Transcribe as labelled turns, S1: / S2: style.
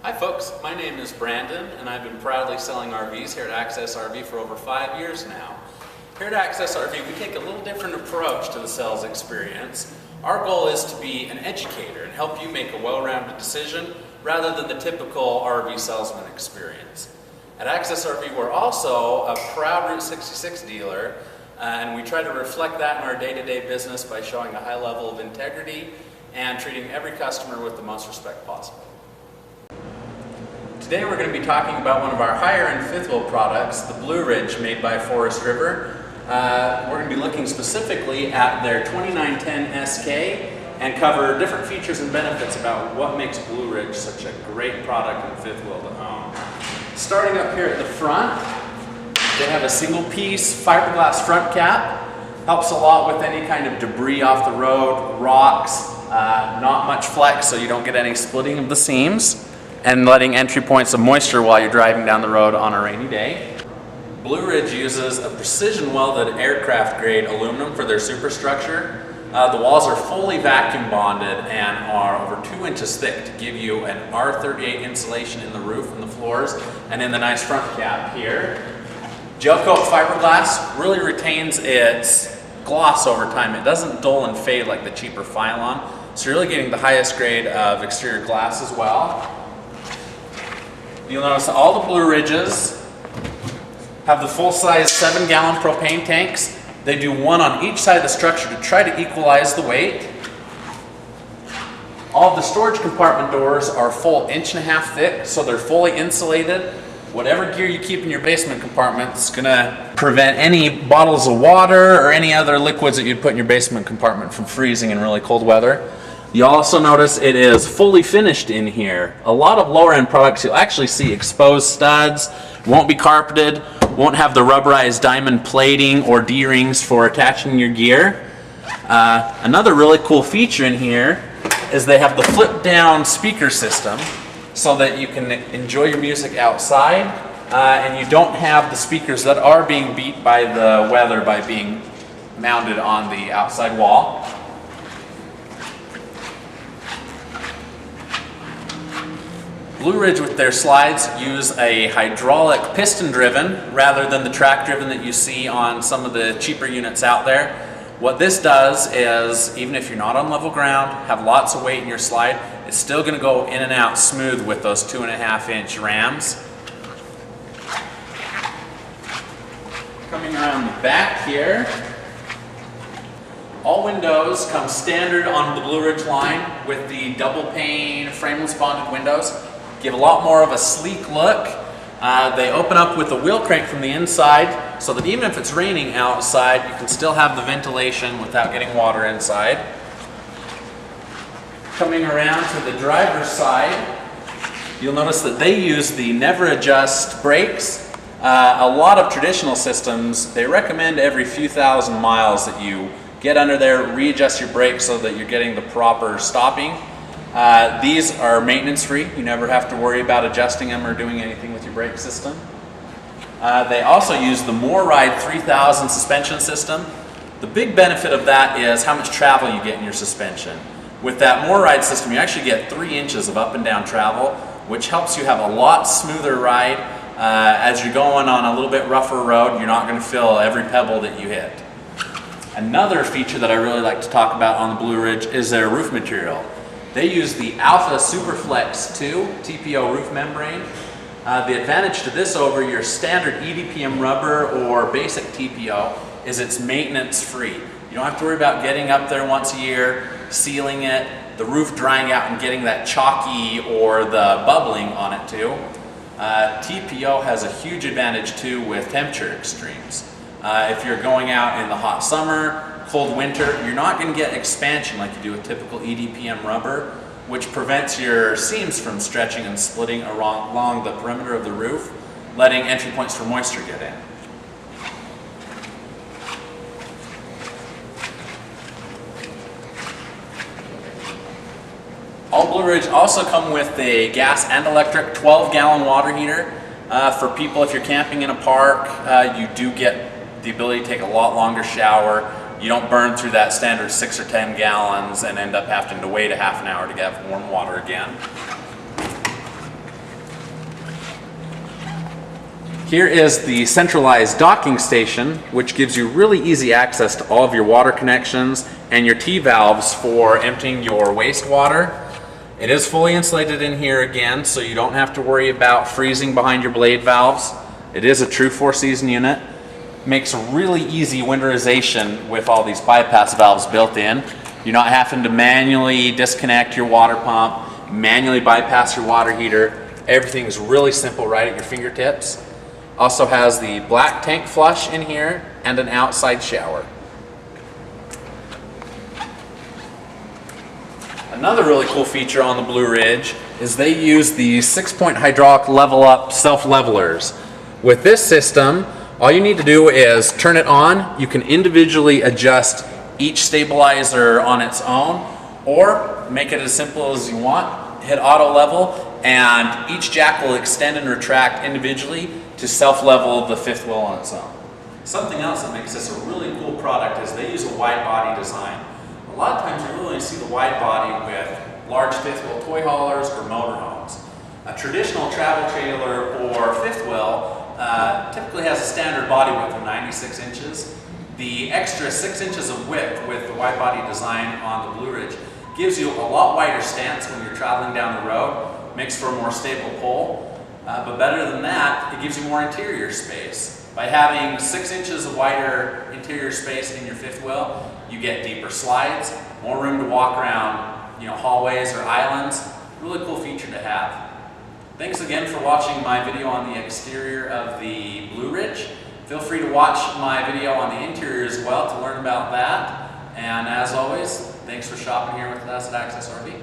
S1: Hi folks, my name is Brandon and I've been proudly selling RVs here at Access RV for over 5 years now. Here at Access RV we take a little different approach to the sales experience. Our goal is to be an educator and help you make a well-rounded decision rather than the typical RV salesman experience. At Access RV we're also a proud Route 66 dealer and we try to reflect that in our day-to-day business by showing a high level of integrity and treating every customer with the most respect possible. Today we're going to be talking about one of our higher-end fifth wheel products, the Blue Ridge made by Forest River. We're going to be looking specifically at their 2910 SK and cover different features and benefits about what makes Blue Ridge such a great product and fifth wheel to own. Starting up here at the front, they have a single-piece fiberglass front cap. Helps a lot with any kind of debris off the road, rocks, not much flex so you don't get any splitting of the seams, and letting entry points of moisture while you're driving down the road on a rainy day. Blue Ridge uses a precision welded aircraft grade aluminum for their superstructure. The walls are fully vacuum bonded and are over 2 inches thick to give you an R38 insulation in the roof and the floors and in the nice front cap here. Gel coat fiberglass really retains its gloss over time. It doesn't dull and fade like the cheaper Phylon, so you're really getting the highest grade of exterior glass as well. You'll notice all the Blue Ridges have the full-size 7-gallon propane tanks. They do one on each side of the structure to try to equalize the weight. All of the storage compartment doors are full 1.5 inches thick, so they're fully insulated. Whatever gear you keep in your basement compartment is going to prevent any bottles of water or any other liquids that you'd put in your basement compartment from freezing in really cold weather. You also notice it is fully finished in here. A lot of lower end products you'll actually see exposed studs, won't be carpeted, won't have the rubberized diamond plating or D-rings for attaching your gear. Another really cool feature in here is they have the flip down speaker system so that you can enjoy your music outside and you don't have the speakers that are being beat by the weather by being mounted on the outside wall. Blue Ridge with their slides use a hydraulic piston driven rather than the track driven that you see on some of the cheaper units out there. What this does is, even if you're not on level ground, have lots of weight in your slide, it's still going to go in and out smooth with those 2.5-inch rams. Coming around the back here, all windows come standard on the Blue Ridge line with the double pane frameless bonded windows. Give a lot more of a sleek look. They open up with a wheel crank from the inside so that even if it's raining outside, you can still have the ventilation without getting water inside. Coming around to the driver's side, you'll notice that they use the never adjust brakes. A lot of traditional systems, they recommend every few thousand miles that you get under there, readjust your brakes so that you're getting the proper stopping. These are maintenance free. You never have to worry about adjusting them or doing anything with your brake system. They also use the MoreRide 3000 suspension system. The big benefit of that is how much travel you get in your suspension. With that MoreRide system, you actually get 3 inches of up and down travel, which helps you have a lot smoother ride. As you're going on a little bit rougher road, you're not going to feel every pebble that you hit. Another feature that I really like to talk about on the Blue Ridge is their roof material. They use the Alpha Superflex 2 TPO roof membrane. The advantage to this over your standard EDPM rubber or basic TPO is it's maintenance free. You don't have to worry about getting up there once a year, sealing it, the roof drying out and getting that chalky or the bubbling on it too. TPO has a huge advantage too with temperature extremes. If you're going out in the hot summer, cold winter, you're not going to get expansion like you do with typical EDPM rubber, which prevents your seams from stretching and splitting along the perimeter of the roof, letting entry points for moisture get in. All Blue Ridge also come with a gas and electric 12-gallon water heater. For people, if you're camping in a park, you do get the ability to take a lot longer shower. You don't burn through that standard 6 or 10 gallons and end up having to wait a half an hour to get warm water again. Here is the centralized docking station, which gives you really easy access to all of your water connections and your T-valves for emptying your wastewater. It is fully insulated in here again, so you don't have to worry about freezing behind your blade valves. It is a true 4-season unit. Makes really easy winterization with all these bypass valves built in. You're not having to manually disconnect your water pump, manually bypass your water heater. Everything's really simple right at your fingertips. Also has the black tank flush in here and an outside shower. Another really cool feature on the Blue Ridge is they use the 6-point hydraulic level up self-levelers. With this system, all you need to do is turn it on. You can individually adjust each stabilizer on its own, or make it as simple as you want. Hit auto level, and each jack will extend and retract individually to self-level the fifth wheel on its own. Something else that makes this a really cool product is they use a wide body design. A lot of times you really only see the wide body with large fifth wheel toy haulers or motorhomes. A traditional travel trailer or fifth wheel typically has a standard body width of 96 inches. The extra 6 inches of width with the wide body design on the Blue Ridge gives you a lot wider stance when you're traveling down the road, makes for a more stable pull. But better than that, it gives you more interior space. By having 6 inches of wider interior space in your fifth wheel, you get deeper slides, more room to walk around, hallways or islands. Really cool feature to have. Thanks again for watching my video on the exterior of the Blue Ridge. Feel free to watch my video on the interior as well to learn about that. And as always, thanks for shopping here with us at Access RV.